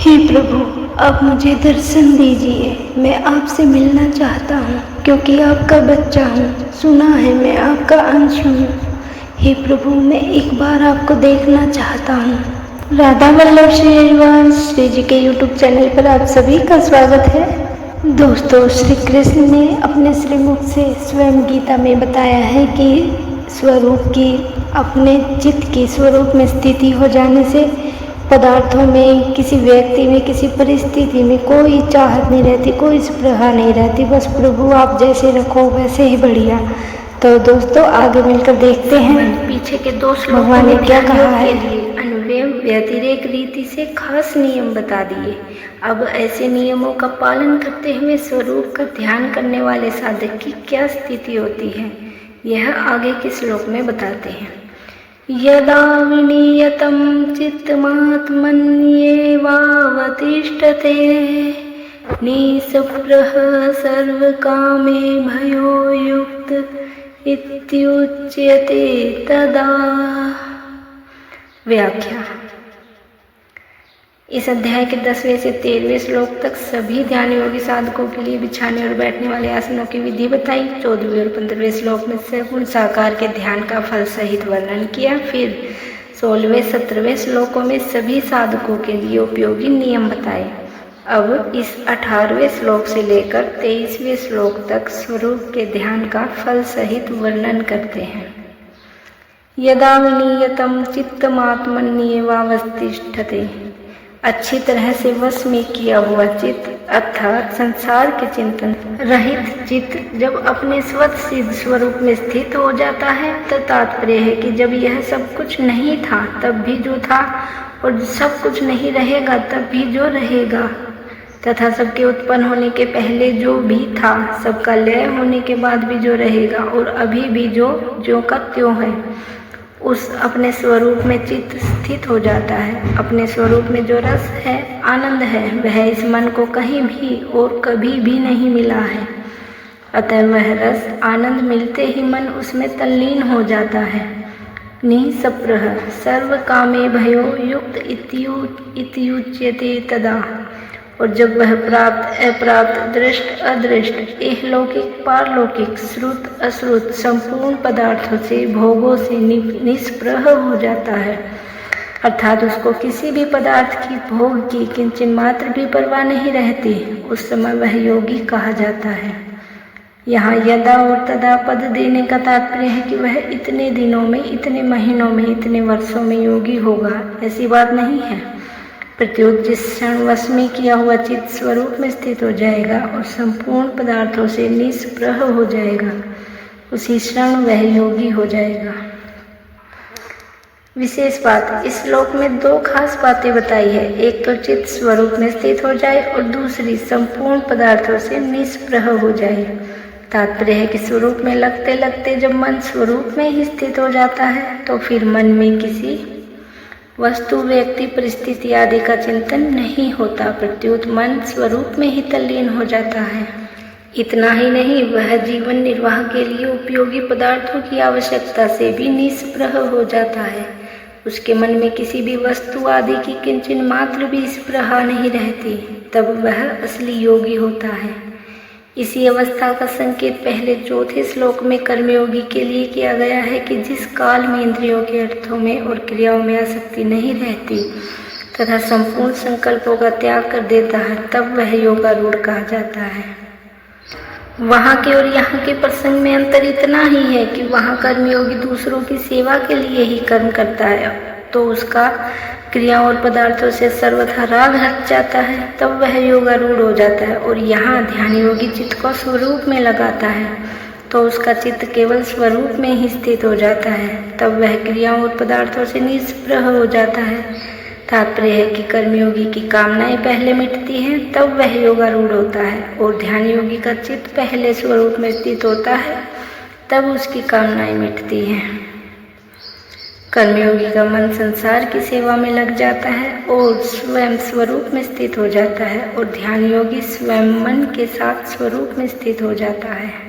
हे प्रभु, आप मुझे दर्शन दीजिए। मैं आपसे मिलना चाहता हूँ क्योंकि आपका बच्चा हूँ। सुना है मैं आपका अंश हूँ। हे प्रभु, मैं एक बार आपको देखना चाहता हूँ। राधा वल्लभ श्री जी के YouTube चैनल पर आप सभी का स्वागत है। दोस्तों, श्री कृष्ण ने अपने श्रीमुख से स्वयं गीता में बताया है कि स्वरूप की, अपने चित्त की स्वरूप में स्थिति हो जाने से पदार्थों में, किसी व्यक्ति में, किसी परिस्थिति में कोई चाहत नहीं रहती, कोई स्पृहा नहीं रहती। बस प्रभु आप जैसे रखो वैसे ही बढ़िया। तो दोस्तों, आगे मिलकर देखते हैं पीछे के दो श्लोकों भगवान ने क्या कहा है। अन्वय व्यतिरेक रीति से खास नियम बता दिए। अब ऐसे नियमों का पालन करते हुए स्वरूप का ध्यान करने वाले साधक की क्या स्थिति होती है, यह आगे के श्लोक में बताते हैं। यदा विनियतं चित्तमात्मन्येवावतिष्ठते निःस्पृहः सर्वकामे भयो युक्त इत्युच्यते तदा। व्याख्या। इस अध्याय के 10वें से 13वें श्लोक तक सभी ध्यान योगी साधकों के लिए बिछाने और बैठने वाले आसनों की विधि बताई। 14वें और 15वें श्लोक में सगुण साकार के ध्यान का फल सहित वर्णन किया। फिर 16वें 17वें श्लोकों में सभी साधकों के लिए उपयोगी नियम बताए। अब इस 18वें श्लोक से लेकर 23वें श्लोक तक स्वरूप के ध्यान का फल सहित वर्णन करते हैं। यदा विनियतं चित्तमात्मन्येवावतिष्ठते, अच्छी तरह से वश में किया हुआ चित्त अर्थात संसार के चिंतन रहित चित्त जब अपने स्वत सिद्ध स्वरूप में स्थित हो जाता है तो तात्पर्य है कि जब यह सब कुछ नहीं था तब भी जो था, और सब कुछ नहीं रहेगा तब भी जो रहेगा, तथा सबके उत्पन्न होने के पहले जो भी था, सबका लय होने के बाद भी जो रहेगा, और अभी भी जो का त्यों है, उस अपने स्वरूप में चित्त स्थित हो जाता है। अपने स्वरूप में जो रस है, आनंद है, वह इस मन को कहीं भी और कभी भी नहीं मिला है। अतः वह रस आनंद मिलते ही मन उसमें तल्लीन हो जाता है। निःस्पृह सर्व कामे भयो युक्त इत्युच्यते तदा। और जब वह प्राप्त अप्राप्त, दृष्ट अदृष्ट, इहलौकिक पारलौकिक, श्रुत अश्रुत संपूर्ण पदार्थों से, भोगों से निष्प्रह हो जाता है, अर्थात उसको किसी भी पदार्थ की, भोग की किंचित मात्र भी परवाह नहीं रहती, उस समय वह योगी कहा जाता है। यहाँ यदा और तदा पद देने का तात्पर्य है कि वह इतने दिनों में, इतने महीनों में, इतने वर्षों में योगी होगा, ऐसी बात नहीं है। प्रत्युत जिस क्षण वश में किया हुआ चित्त स्वरूप में स्थित हो जाएगा और संपूर्ण पदार्थों से निष्प्रह हो जाएगा, उसी क्षण वह योगी हो जाएगा। विशेष बात, इस श्लोक में दो खास बातें बताई है। एक तो चित्त स्वरूप में स्थित हो जाए और दूसरी संपूर्ण पदार्थों से निष्प्रह हो जाए। तात्पर्य है कि स्वरूप में लगते लगते जब मन स्वरूप में ही स्थित हो जाता है तो फिर मन में किसी वस्तु, व्यक्ति, परिस्थिति आदि का चिंतन नहीं होता, प्रत्युत मन स्वरूप में ही तल्लीन हो जाता है। इतना ही नहीं, वह जीवन निर्वाह के लिए उपयोगी पदार्थों की आवश्यकता से भी निष्प्रह हो जाता है। उसके मन में किसी भी वस्तु आदि की किंचित मात्र भी स्पृहा नहीं रहती, तब वह असली योगी होता है। इसी अवस्था का संकेत पहले 4थे श्लोक में कर्मयोगी के लिए किया गया है कि जिस काल में इंद्रियों के अर्थों में और क्रियाओं में आसक्ति नहीं रहती तथा संपूर्ण संकल्पों का त्याग कर देता है, तब वह योगारूढ़ कहा जाता है। वहाँ के और यहाँ के प्रसंग में अंतर इतना ही है कि वहाँ कर्मयोगी दूसरों की सेवा के लिए ही कर्म करता है, तो उसका क्रियाओं और पदार्थों से सर्वथा राग हट जाता है, तब वह योगारूढ़ हो जाता है। और यहाँ ध्यान योगी चित्त को स्वरूप में लगाता है, तो उसका चित्त केवल स्वरूप में ही स्थित हो जाता है, तब वह क्रियाओं और पदार्थों से निष्प्रह हो जाता है। तात्पर्य है कि कर्मयोगी की कामनाएं पहले मिटती हैं, तब वह योगारूढ़ होता है, और ध्यान योगी का चित्त पहले स्वरूप में स्थित होता है, तब उसकी कामनाएं मिटती हैं। कर्मयोगी का मन संसार की सेवा में लग जाता है और स्वयं स्वरूप में स्थित हो जाता है, और ध्यान योगी स्वयं मन के साथ स्वरूप में स्थित हो जाता है।